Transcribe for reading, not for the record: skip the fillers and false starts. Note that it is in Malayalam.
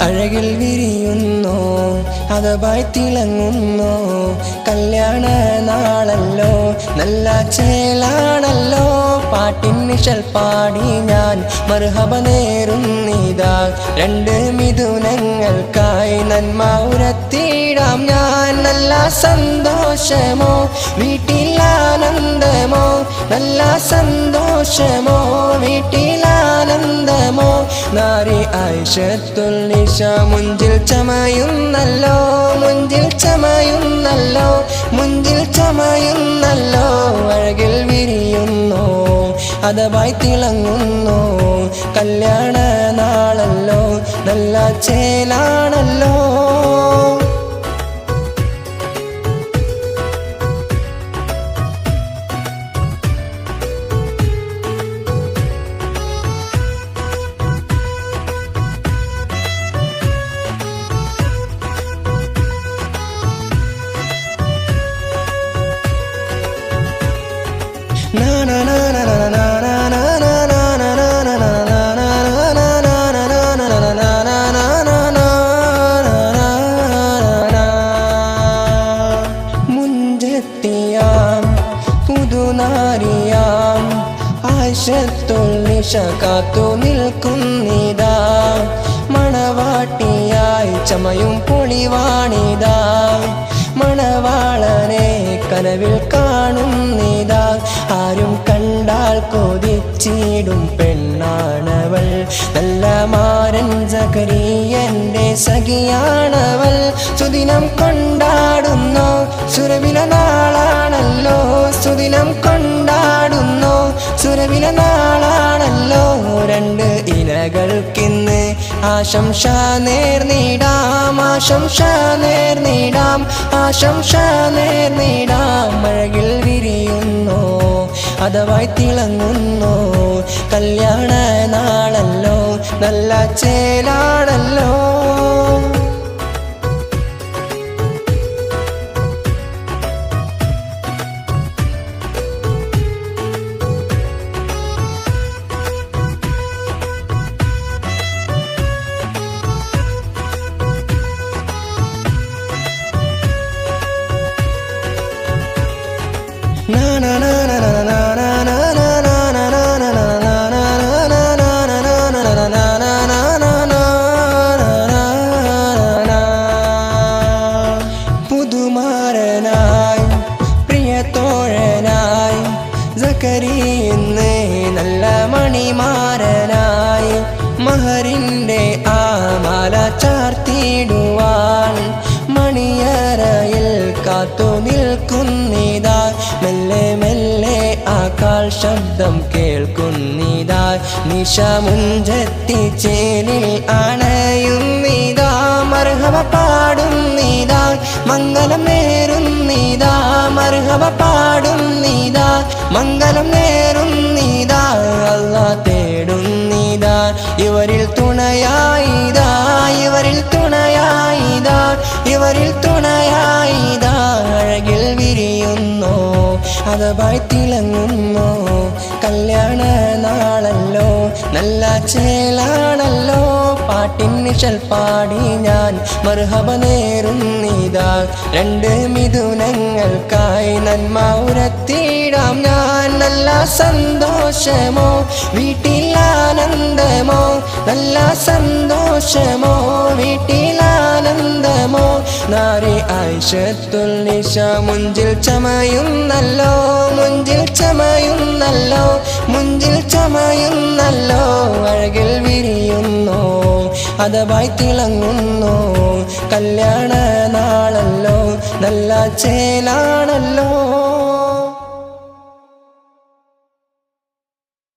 അഴകിൽ വിരിയുന്നു അതവായി തിളങ്ങുന്നു കല്യാണ നാളല്ലോ നല്ല ചേലാണല്ലോ പാട്ടിൻ നിഴൽ പാടി ഞാൻ മർഹബ നേരുന്നിതാ രണ്ട് മിഥുനങ്ങൾക്കായി നന്മ ഉരത്തിടാം ഞാൻ നല്ല സന്തോഷമോ വീട്ടിലാനന്ദമോ നല്ല സന്തോഷമോ വീട്ടിലാനന്ദമോ നാരി ആയിഷത്തുൽ നിശ മുഞ്ചിൽ ചമയുന്നല്ലോ മുഞ്ചിൽ ചമയുന്നല്ലോ മുഞ്ചിൽ ചമയുന്നല്ലോ അഴകിൽ വിരിയുന്നു അതവായി തിളങ്ങുന്നു കല്യാണ നാളല്ലോ നല്ല ചേലാണല്ലോ മുഞ്ചെത്തിയാം പുതുനാരിയാം ആയിഷത്തുൽ നിശ കാത്തു നിൽക്കുന്നിതാ മണവാട്ടിയായി ചമയും പൊളിവാണിതാ മണവാളനെ കനവിൽ കാണുന്നിതാ ആരും കണ്ടാൽ കൊതിച്ചിടും പെണ്ണാണവൾ നല്ല മാരൻ സഖറിയന്റെ സഖിയാണവൾ സുദിനം കൊണ്ടാടുന്നു സുരവില നാളാണല്ലോ സുദിനം കൊണ്ടാടുന്നു സുരവില നാളാണല്ലോ രണ്ട് ഇലകൾക്കിന്ന് ആശംസ നേർന്നിടാം ആശംസ നേർന്നിടാം ആശംസ നേർന്നിടാം അഴകിൽ വിരിയുന്നു അതവായി തിളങ്ങുന്നു കല്യാണ നാളല്ലോ നല്ല ചേലാണല്ലോ പുതുമാരനായി പ്രിയത്തോഴനായി സഖറിയിന്ന് നല്ല മണിമാരനായി മഹറിൻ്റെ ആ മാല ചാർത്തിടുവാൻ മണിയറയിൽ കാത്തു നിൽക്കുന്നിതാ മെല്ലെ മെല്ലെ ആകാൾ ശബ്ദം കേൾക്കുന്നിതാ നിശ മുഞ്ചത്തി ചേലിൽ അണയുന്നിതാ മർഹബ പാടുന്നിതാ മംഗളം നേരുന്നിതാ മർഹബ പാടുന്നിതാ മംഗളം നേരുന്നിതാ അല്ലാ തേടുന്നിതാ ഇവരിൽ തുണയായിതാ ഇവരിൽ തുണയായിതാ ഇവരിൽ തുണയായിതാ അഴകിൽ വിരിയുന്നു അതവായി തിളങ്ങുന്നു കല്യാണ നാളല്ലോ നല്ല ചേലാണല്ലോ പാട്ടിൻ നിഴൽ പാടി ഞാൻ മർഹബ നേരുന്നിതാ രണ്ട് മിഥുനങ്ങൾക്കായി നന്മ ഉരത്തിടാം ഞാൻ നല്ല സന്തോഷമോ വീട്ടിലാനന്ദമോ നല്ല സന്തോഷമോ വീട്ടിലാനന്ദമോ നാരി ആയിഷത്തുൽ നിശ മുഞ്ചിൽ ചമയുന്നല്ലോ മുഞ്ചിൽ ചമയുന്നല്ലോ മുഞ്ചിൽ ചമയുന്നല്ലോ അഴകിൽ വിരിയുന്നു അതവായി തിളങ്ങുന്നു കല്യാണ നാളല്ലോ നല്ല ചേലാണല്ലോ